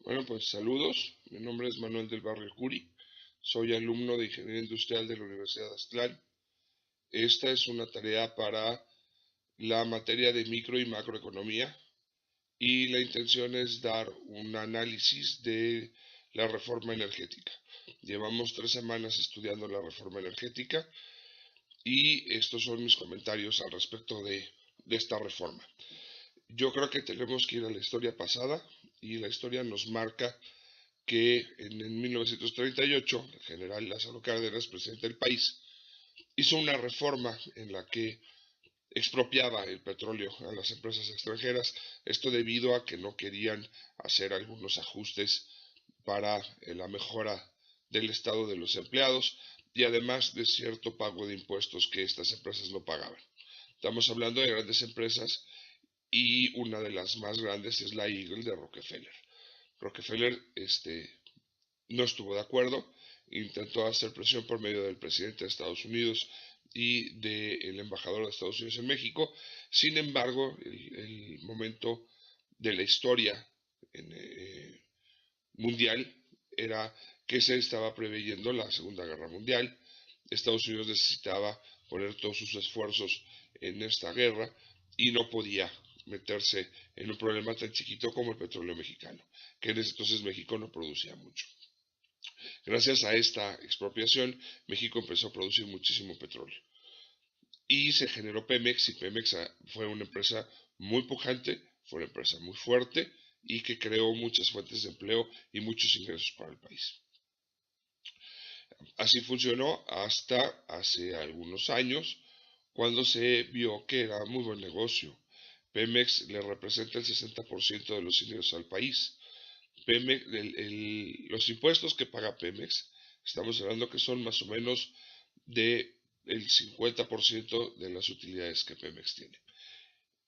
Bueno, pues saludos. Mi nombre es Manuel del Barrio Curi. Soy alumno de Ingeniería Industrial de la Universidad de Aztlán. Esta es una tarea para la materia de micro y macroeconomía y la intención es dar un análisis de la reforma energética. Llevamos 3 semanas estudiando la reforma energética y estos son mis comentarios al respecto de esta reforma. Yo creo que tenemos que ir a la historia pasada y la historia nos marca que en 1938 el general Lázaro Cárdenas, presidente del país, hizo una reforma en la que expropiaba el petróleo a las empresas extranjeras, esto debido a que no querían hacer algunos ajustes para la mejora del estado de los empleados y además de cierto pago de impuestos que estas empresas no pagaban. Estamos hablando de grandes empresas y una de las más grandes es la Eagle de Rockefeller. Rockefeller no estuvo de acuerdo, intentó hacer presión por medio del presidente de Estados Unidos y del embajador de Estados Unidos en México. Sin embargo, el momento de la historia mundial era que se estaba preveyendo la Segunda Guerra Mundial. Estados Unidos necesitaba poner todos sus esfuerzos en esta guerra y no podía meterse en un problema tan chiquito como el petróleo mexicano, que en ese entonces México no producía mucho. Gracias a esta expropiación, México empezó a producir muchísimo petróleo. Y se generó Pemex, y Pemex fue una empresa muy pujante, fue una empresa muy fuerte y que creó muchas fuentes de empleo y muchos ingresos para el país. Así funcionó hasta hace algunos años, cuando se vio que era muy buen negocio. Pemex le representa el 60% de los ingresos al país. Pemex, los impuestos que paga Pemex, estamos hablando que son más o menos de el 50% de las utilidades que Pemex tiene.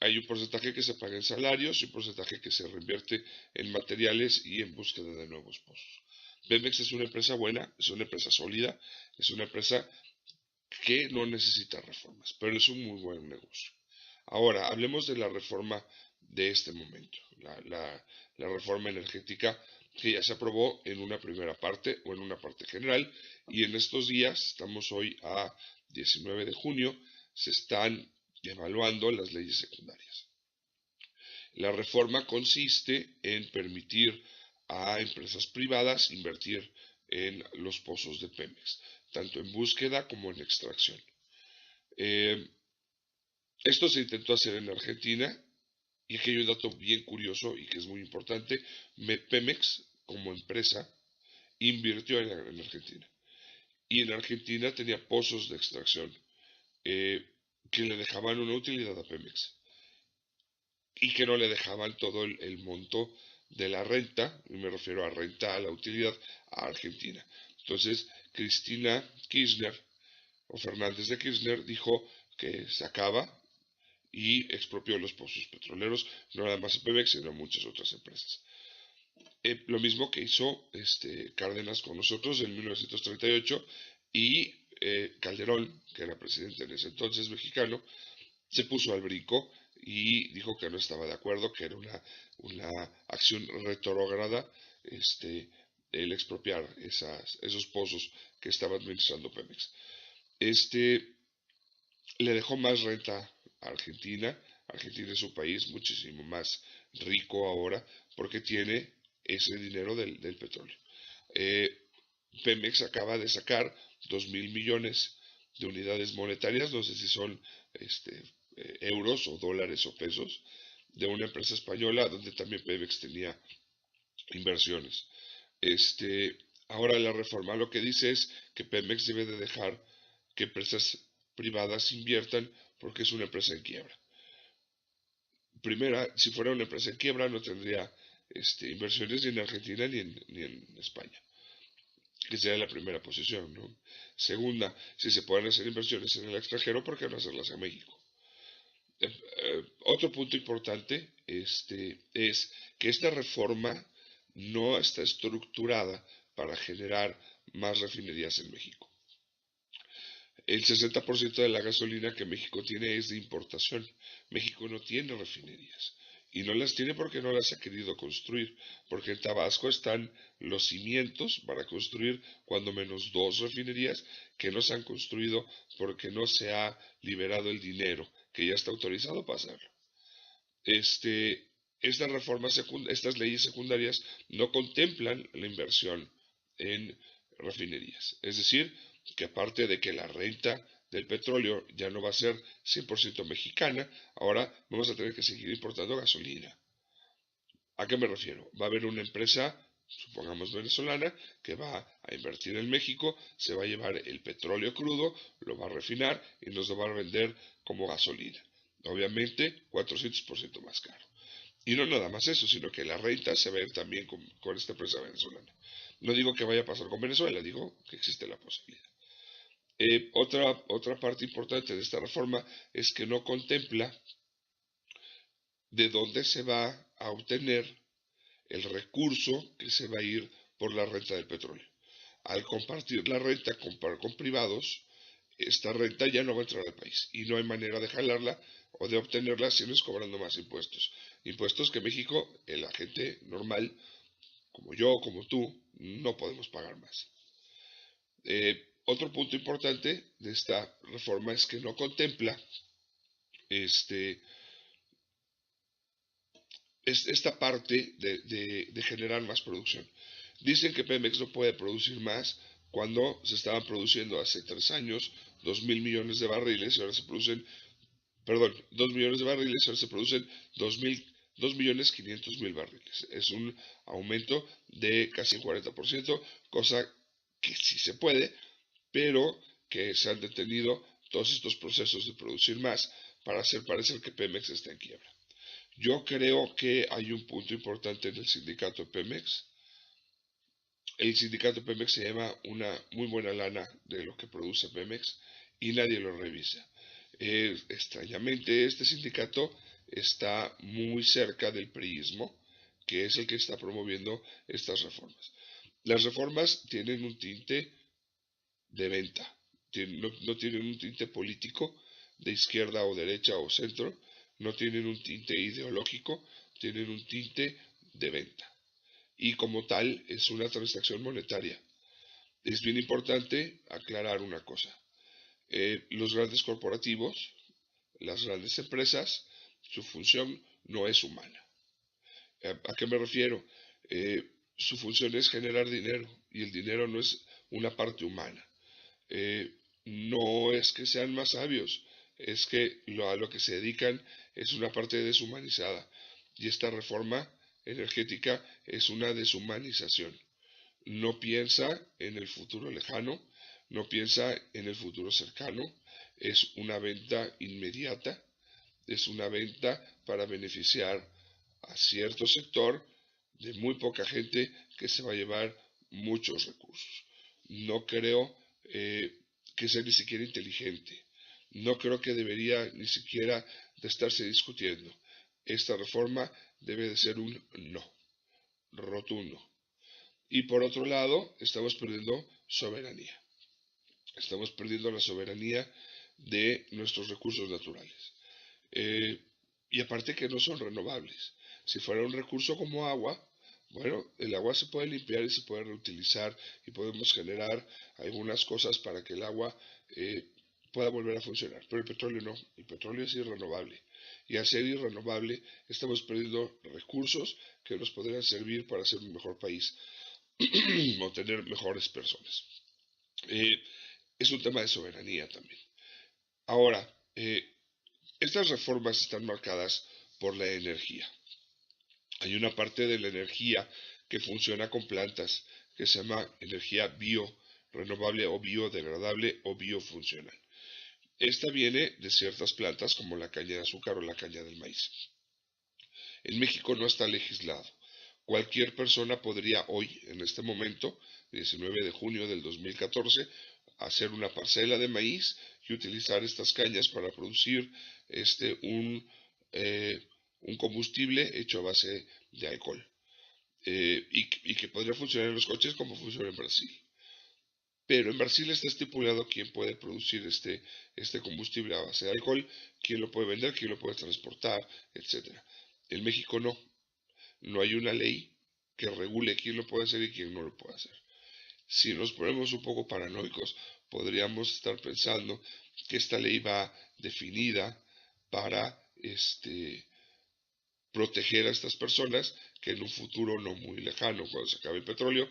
Hay un porcentaje que se paga en salarios y un porcentaje que se reinvierte en materiales y en búsqueda de nuevos pozos. Pemex es una empresa buena, es una empresa sólida, es una empresa que no necesita reformas, pero es un muy buen negocio. Ahora, hablemos de la reforma de este momento, la reforma energética que ya se aprobó en una primera parte o en una parte general, y en estos días, estamos hoy a 19 de junio, se están evaluando las leyes secundarias. La reforma consiste en permitir a empresas privadas invertir en los pozos de Pemex, tanto en búsqueda como en extracción. Esto se intentó hacer en Argentina, y aquí hay un dato bien curioso y que es muy importante. Pemex, como empresa, invirtió en Argentina. Y en Argentina tenía pozos de extracción eh, que le dejaban una utilidad a Pemex y que no le dejaban todo el monto de la renta, y me refiero a renta a la utilidad, a Argentina. Entonces, Cristina Kirchner o Fernández de Kirchner dijo que se acaba y expropió los pozos petroleros, no nada más a Pemex, sino a muchas otras empresas. Lo mismo que hizo Cárdenas con nosotros en 1938 y Calderón, que era presidente en ese entonces mexicano, se puso al brinco y dijo que no estaba de acuerdo, que era una acción retrógrada el expropiar esos pozos que estaba administrando Pemex. Le dejó más renta a Argentina. Argentina es un país muchísimo más rico ahora porque tiene ese dinero del petróleo. Eh, Pemex acaba de sacar 2.000 millones de unidades monetarias, no sé si son euros o dólares o pesos, de una empresa española donde también Pemex tenía inversiones. Ahora la reforma lo que dice es que Pemex debe de dejar que empresas privadas inviertan porque es una empresa en quiebra. Primera, si fuera una empresa en quiebra no tendría inversiones ni en Argentina ni en España, que sería la primera posición, ¿no? Segunda, si se pueden hacer inversiones en el extranjero, ¿por qué no hacerlas en México? Otro punto importante es que esta reforma no está estructurada para generar más refinerías en México. El 60% de la gasolina que México tiene es de importación. México no tiene refinerías. Y no las tiene porque no las ha querido construir, porque en Tabasco están los cimientos para construir cuando menos 2 refinerías que no se han construido porque no se ha liberado el dinero que ya está autorizado para hacerlo. Estas leyes secundarias no contemplan la inversión en refinerías. Es decir, que aparte de que la renta del petróleo ya no va a ser 100% mexicana, ahora vamos a tener que seguir importando gasolina. ¿A qué me refiero? Va a haber una empresa, supongamos venezolana, que va a invertir en México, se va a llevar el petróleo crudo, lo va a refinar y nos lo va a vender como gasolina. Obviamente 400% más caro. Y no nada más eso, sino que la renta se va a ir también con esta empresa venezolana. No digo que vaya a pasar con Venezuela, digo que existe la posibilidad. Otra parte importante de esta reforma es que no contempla de dónde se va a obtener el recurso que se va a ir por la renta del petróleo. Al compartir la renta con privados, esta renta ya no va a entrar al país y no hay manera de jalarla o de obtenerla si no es cobrando más impuestos. Impuestos que México, la gente normal, como yo, como tú, no podemos pagar más. Otro punto importante de esta reforma es que no contempla esta parte de generar más producción. Dicen que Pemex no puede producir más cuando se estaban produciendo hace 3 años 2.000 millones de barriles y ahora se producen, perdón, 2 millones de barriles y ahora se producen 2.500.000 barriles. Es un aumento de casi un 40%, cosa que sí se puede, pero que se han detenido todos estos procesos de producir más para hacer parecer que Pemex está en quiebra. Yo creo que hay un punto importante en el sindicato Pemex. El sindicato Pemex se lleva una muy buena lana de lo que produce Pemex y nadie lo revisa. Extrañamente, este sindicato está muy cerca del priismo, que es el que está promoviendo estas reformas. Las reformas tienen un tinte de venta, no tienen un tinte político de izquierda o derecha o centro, no tienen un tinte ideológico, tienen un tinte de venta. Y como tal es una transacción monetaria. Es bien importante aclarar una cosa. Los grandes corporativos, las grandes empresas, su función no es humana. ¿A qué me refiero? Su función es generar dinero y el dinero no es una parte humana. No es que sean más sabios, es que a lo que se dedican es una parte deshumanizada. Y esta reforma energética es una deshumanización. No piensa en el futuro lejano, no piensa en el futuro cercano, es una venta inmediata, es una venta para beneficiar a cierto sector de muy poca gente que se va a llevar muchos recursos. No creo que sea ni siquiera inteligente. No creo que debería ni siquiera de estarse discutiendo. Esta reforma debe de ser un no, rotundo. Y por otro lado, estamos perdiendo soberanía. Estamos perdiendo la soberanía de nuestros recursos naturales. Y aparte que no son renovables. Si fuera un recurso como agua, bueno, el agua se puede limpiar y se puede reutilizar y podemos generar algunas cosas para que el agua pueda volver a funcionar. Pero el petróleo no, el petróleo es irrenovable. Y al ser irrenovable estamos perdiendo recursos que nos podrían servir para ser un mejor país o tener mejores personas. Es un tema de soberanía también. Ahora, estas reformas están marcadas por la energía. Hay una parte de la energía que funciona con plantas que se llama energía renovable o biodegradable o biofuncional. Esta viene de ciertas plantas como la caña de azúcar o la caña del maíz. En México no está legislado. Cualquier persona podría hoy, en este momento, 19 de junio del 2014, hacer una parcela de maíz y utilizar estas cañas para producir un combustible hecho a base de alcohol. Y que podría funcionar en los coches como funciona en Brasil. Pero en Brasil está estipulado quién puede producir este combustible a base de alcohol, quién lo puede vender, quién lo puede transportar, etc. En México no hay una ley que regule quién lo puede hacer y quién no lo puede hacer. Si nos ponemos un poco paranoicos, podríamos estar pensando que esta ley va definida para proteger a estas personas que en un futuro no muy lejano, cuando se acabe el petróleo,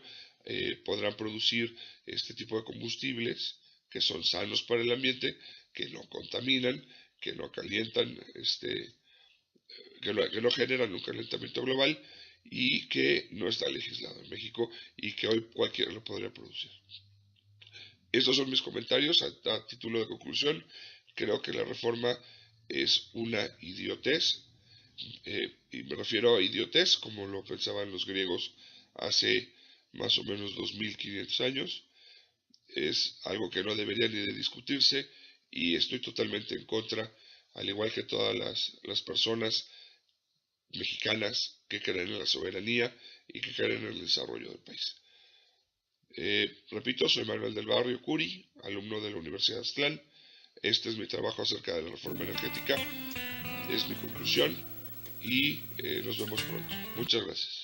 podrán producir este tipo de combustibles que son sanos para el ambiente, que no contaminan, que no calientan, que no generan un calentamiento global y que no está legislado en México y que hoy cualquiera lo podría producir. Estos son mis comentarios a título de conclusión. Creo que la reforma es una idiotez, y me refiero a idiotez como lo pensaban los griegos hace más o menos 2500 años. Es algo que no debería ni de discutirse y estoy totalmente en contra, al igual que todas las personas mexicanas que creen en la soberanía y que creen en el desarrollo del país. Repito, soy Manuel del Barrio Curi, alumno de la Universidad de Aztlán. Este es mi trabajo acerca de la reforma energética, es mi conclusión y nos vemos pronto. Muchas gracias.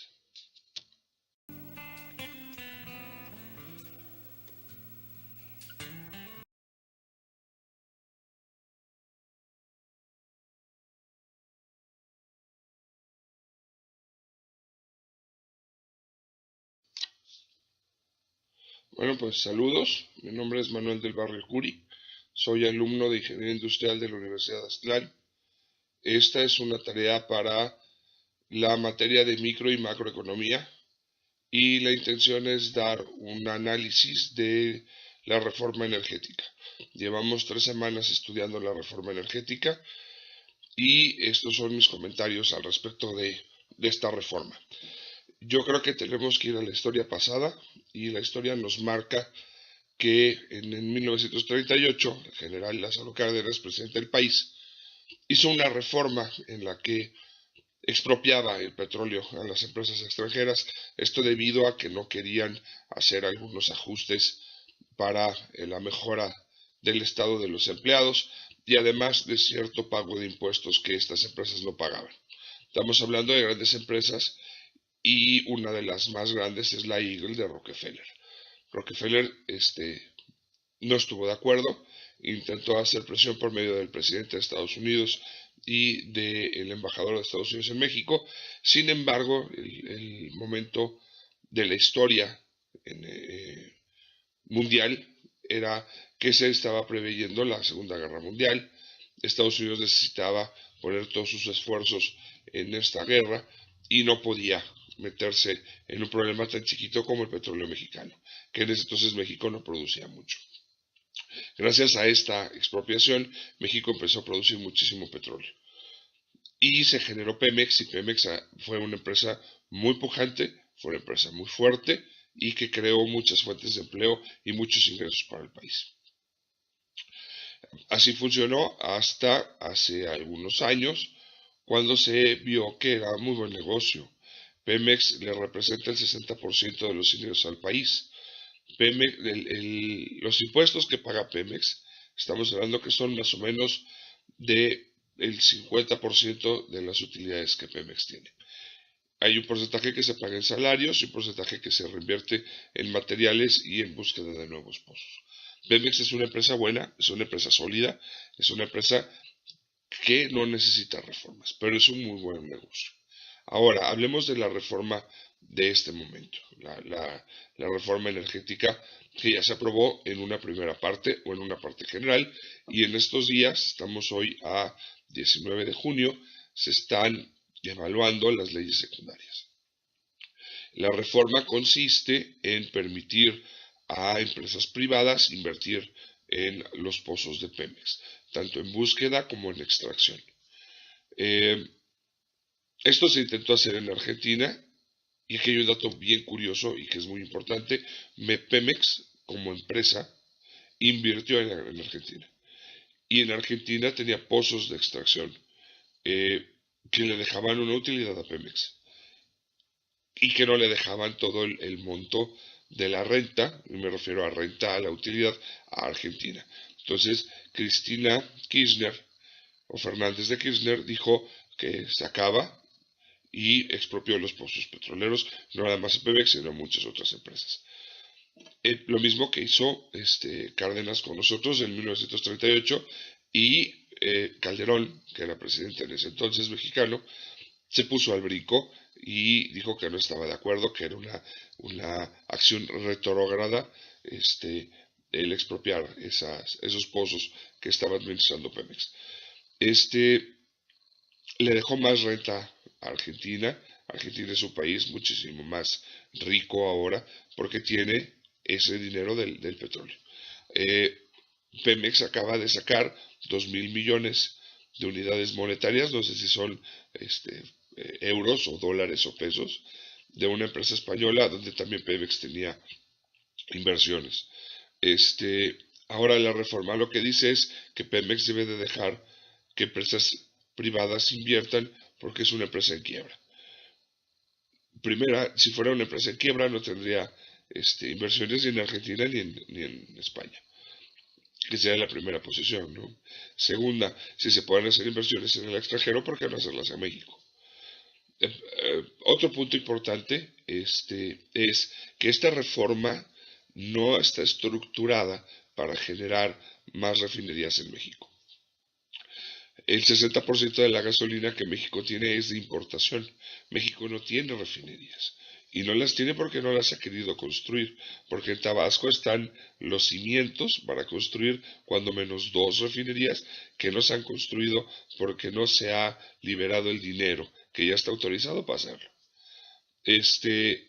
Bueno, pues saludos. Mi nombre es Manuel del Barrio Curi. Soy alumno de Ingeniería Industrial de la Universidad de Aztlán. Esta es una tarea para la materia de micro y macroeconomía y la intención es dar un análisis de la reforma energética. Llevamos 3 semanas estudiando la reforma energética y estos son mis comentarios al respecto de esta reforma. Yo creo que tenemos que ir a la historia pasada y la historia nos marca que en 1938 el general Lázaro Cárdenas, presidente del país, hizo una reforma en la que expropiaba el petróleo a las empresas extranjeras, esto debido a que no querían hacer algunos ajustes para la mejora del estado de los empleados y además de cierto pago de impuestos que estas empresas no pagaban. Estamos hablando de grandes empresas y una de las más grandes es la Eagle de Rockefeller. Rockefeller no estuvo de acuerdo, intentó hacer presión por medio del presidente de Estados Unidos y del embajador de Estados Unidos en México. Sin embargo, el momento de la historia mundial era que se estaba preveyendo la Segunda Guerra Mundial. Estados Unidos necesitaba poner todos sus esfuerzos en esta guerra y no podía meterse en un problema tan chiquito como el petróleo mexicano, que en ese entonces México no producía mucho. Gracias a esta expropiación, México empezó a producir muchísimo petróleo. Y se generó Pemex, y Pemex fue una empresa muy pujante, fue una empresa muy fuerte y que creó muchas fuentes de empleo y muchos ingresos para el país. Así funcionó hasta hace algunos años, cuando se vio que era muy buen negocio. Pemex le representa el 60% de los ingresos al país. Pemex, los impuestos que paga Pemex, estamos hablando que son más o menos del 50% de las utilidades que Pemex tiene. Hay un porcentaje que se paga en salarios y un porcentaje que se reinvierte en materiales y en búsqueda de nuevos pozos. Pemex es una empresa buena, es una empresa sólida, es una empresa que no necesita reformas, pero es un muy buen negocio. Ahora, hablemos de la reforma de este momento, la reforma energética que ya se aprobó en una primera parte o en una parte general, y en estos días, estamos hoy a 19 de junio, se están evaluando las leyes secundarias. La reforma consiste en permitir a empresas privadas invertir en los pozos de Pemex, tanto en búsqueda como en extracción. Esto se intentó hacer en Argentina, y aquí hay un dato bien curioso y que es muy importante. Pemex, como empresa, invirtió en Argentina. Y en Argentina tenía pozos de extracción que le dejaban una utilidad a Pemex y que no le dejaban todo el monto de la renta, y me refiero a renta, a la utilidad, a Argentina. Entonces, Cristina Kirchner, o Fernández de Kirchner, dijo que se acaba y expropió los pozos petroleros, no nada más Pemex, sino muchas otras empresas. Lo mismo que hizo Cárdenas con nosotros en 1938 y Calderón, que era presidente en ese entonces mexicano, se puso al brinco y dijo que no estaba de acuerdo, que era una acción retrógrada el expropiar esos pozos que estaba administrando Pemex. Le dejó más renta a Argentina. Argentina es un país muchísimo más rico ahora porque tiene ese dinero del petróleo. Pemex acaba de sacar 2.000 millones de unidades monetarias, no sé si son euros o dólares o pesos, de una empresa española donde también Pemex tenía inversiones. Ahora la reforma lo que dice es que Pemex debe de dejar que empresas privadas inviertan porque es una empresa en quiebra. Primera, si fuera una empresa en quiebra no tendría inversiones ni en Argentina ni en España, que sería la primera posición, ¿no? Segunda, si se pueden hacer inversiones en el extranjero, ¿por qué no hacerlas en México? Otro punto importante es que esta reforma no está estructurada para generar más refinerías en México. El 60% de la gasolina que México tiene es de importación. México no tiene refinerías. Y no las tiene porque no las ha querido construir. Porque en Tabasco están los cimientos para construir cuando menos 2 refinerías que no se han construido porque no se ha liberado el dinero que ya está autorizado para hacerlo. Estas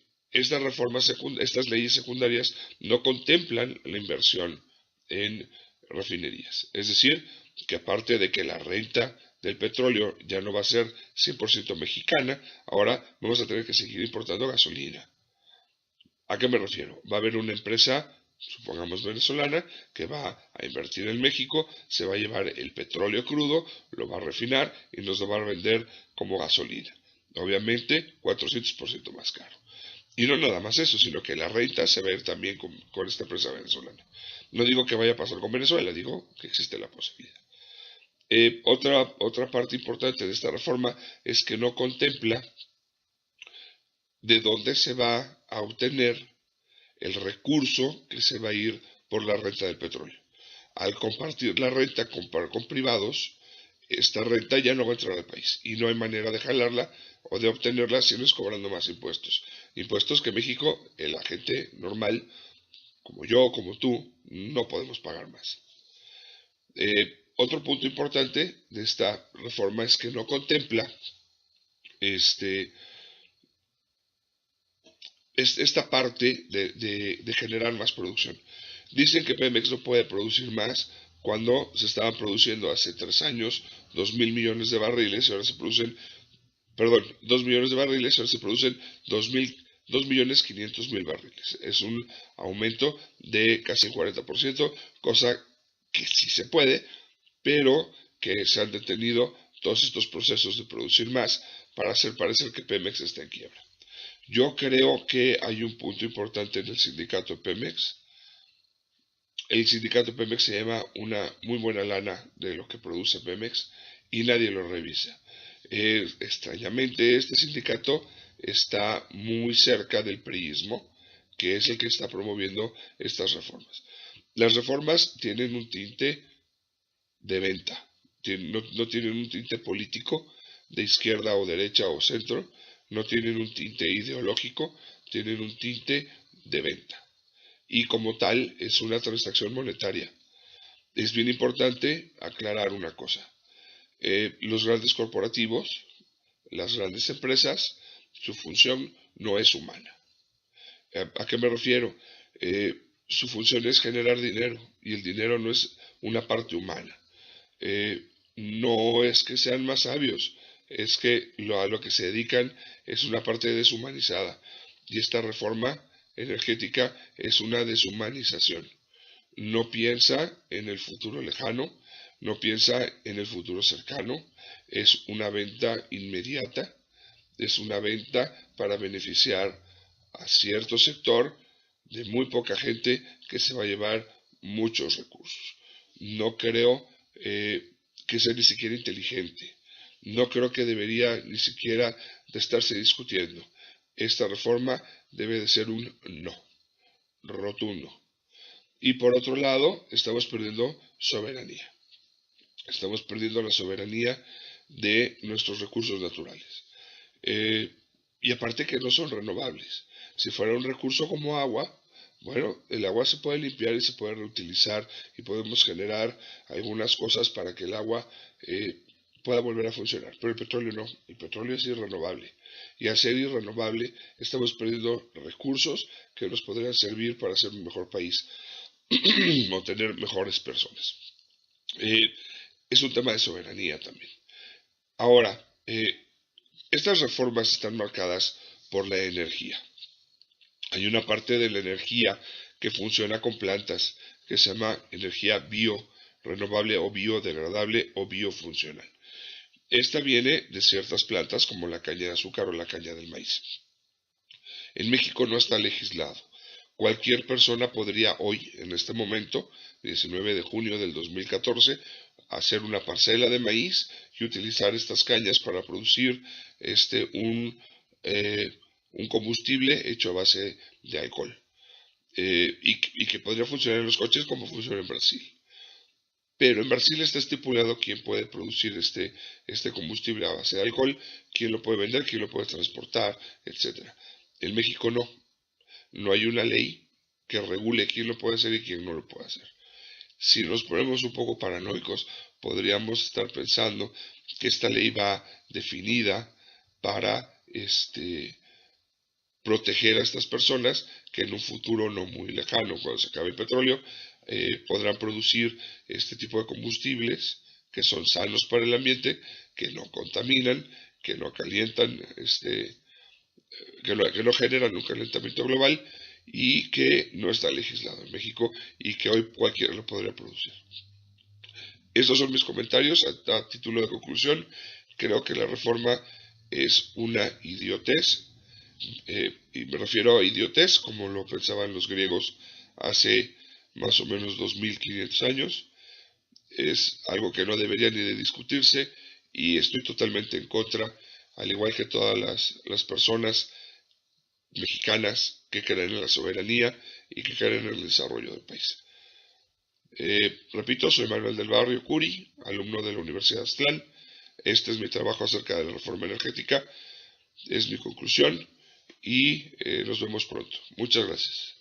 leyes secundarias no contemplan la inversión en refinerías. Es decir, que aparte de que la renta del petróleo ya no va a ser 100% mexicana, ahora vamos a tener que seguir importando gasolina. ¿A qué me refiero? Va a haber una empresa, supongamos venezolana, que va a invertir en México, se va a llevar el petróleo crudo, lo va a refinar y nos lo va a vender como gasolina. Obviamente, 400% más caro. Y no nada más eso, sino que la renta se va a ir también con esta empresa venezolana. No digo que vaya a pasar con Venezuela, digo que existe la posibilidad. Otra parte importante de esta reforma es que no contempla de dónde se va a obtener el recurso que se va a ir por la renta del petróleo. Al compartir la renta con privados, esta renta ya no va a entrar al país y no hay manera de jalarla o de obtenerla si no es cobrando más impuestos. Impuestos que México, la gente normal, como yo, como tú, no podemos pagar más. Otro punto importante de esta reforma es que no contempla esta parte de generar más producción. Dicen que Pemex no puede producir más cuando se estaban produciendo hace 3 años 2.000 millones de barriles y ahora se producen, 2 millones de barriles y ahora se producen 2.500.000 barriles. Es un aumento de casi el 40%, cosa que sí se puede, pero que se han detenido todos estos procesos de producir más para hacer parecer que Pemex está en quiebra. Yo creo que hay un punto importante en el sindicato Pemex. El sindicato Pemex se lleva una muy buena lana de lo que produce Pemex y nadie lo revisa. Extrañamente, este sindicato está muy cerca del priismo, que es el que está promoviendo estas reformas. Las reformas tienen un tinte de venta, no tienen un tinte político de izquierda o derecha o centro, no tienen un tinte ideológico, tienen un tinte de venta. Y como tal es una transacción monetaria. Es bien importante aclarar una cosa. Los grandes corporativos, las grandes empresas, su función no es humana. ¿A qué me refiero? Su función es generar dinero y el dinero no es una parte humana. No es que sean más sabios, es que a lo que se dedican es una parte deshumanizada. Y esta reforma energética es una deshumanización. No piensa en el futuro lejano, no piensa en el futuro cercano, es una venta inmediata, es una venta para beneficiar a cierto sector de muy poca gente que se va a llevar muchos recursos. No creo que sea ni siquiera inteligente. no creo que debería ni siquiera de estarse discutiendo. Esta reforma debe de ser un no, rotundo. Y por otro lado, estamos perdiendo soberanía. Estamos perdiendo la soberanía de nuestros recursos naturales. Y aparte que no son renovables. Si fuera un recurso como agua, bueno, el agua se puede limpiar y se puede reutilizar y podemos generar algunas cosas para que el agua pueda volver a funcionar. Pero el petróleo no, el petróleo es irrenovable. Y al ser irrenovable estamos perdiendo recursos que nos podrían servir para ser un mejor país o tener mejores personas. Es un tema de soberanía también. Ahora, estas reformas están marcadas por la energía. Hay una parte de la energía que funciona con plantas que se llama energía biorenovable o biodegradable o biofuncional. Esta viene de ciertas plantas como la caña de azúcar o la caña del maíz. En México no está legislado. Cualquier persona podría hoy, en este momento, 19 de junio del 2014, hacer una parcela de maíz y utilizar estas cañas para producir un combustible hecho a base de alcohol. Y que podría funcionar en los coches como funciona en Brasil. Pero en Brasil está estipulado quién puede producir este combustible a base de alcohol, quién lo puede vender, quién lo puede transportar, etc. En México no. No hay una ley que regule quién lo puede hacer y quién no lo puede hacer. Si nos ponemos un poco paranoicos, podríamos estar pensando que esta ley va definida para proteger a estas personas que en un futuro no muy lejano, cuando se acabe el petróleo, podrán producir este tipo de combustibles que son sanos para el ambiente, que no contaminan, que no calientan, que no generan un calentamiento global y que no está legislado en México y que hoy cualquiera lo podría producir. Estos son mis comentarios a título de conclusión. Creo que la reforma es una idiotez, y me refiero a idiotez como lo pensaban los griegos hace más o menos 2500 años. Es algo que no debería ni de discutirse y estoy totalmente en contra, al igual que todas las personas mexicanas que creen en la soberanía y que creen en el desarrollo del país. Repito, soy Manuel del Barrio Curi, alumno de la Universidad de Aztlán. Este es mi trabajo acerca de la reforma energética, es mi conclusión y nos vemos pronto. Muchas gracias.